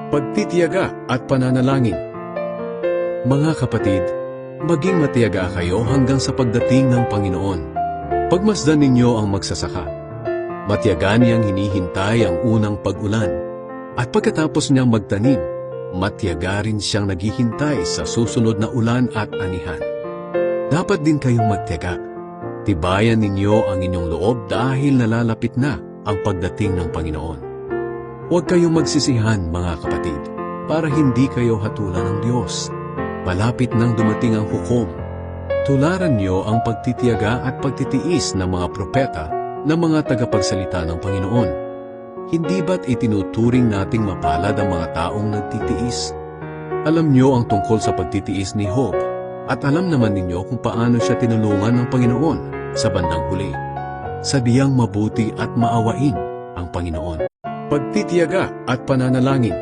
Pagtitiyaga at pananalangin. Mga kapatid, maging matiyaga kayo hanggang sa pagdating ng Panginoon. Pagmasdan ninyo ang magsasaka. Matiyaga niyang hinihintay ang unang pag-ulan. At pagkatapos niyang magtanim, matiyaga rin siyang naghihintay sa susunod na ulan at anihan. Dapat din kayong magtiyaga. Tibayan ninyo ang inyong loob dahil nalalapit na ang pagdating ng Panginoon. Huwag kayong magsisihan, mga kapatid, para hindi kayo hatulan ng Diyos. Malapit nang dumating ang hukom. Tularan niyo ang pagtitiyaga at pagtitiis ng mga propeta na mga tagapagsalita ng Panginoon. Hindi ba't itinuturing nating mapalad ang mga taong nagtitiis? Alam niyo ang tungkol sa pagtitiis ni Job, at alam naman ninyo kung paano siya tinulungan ng Panginoon sa bandang huli. Sadyang mabuti at maawain ang Panginoon. Pagtitiyaga at pananalangin.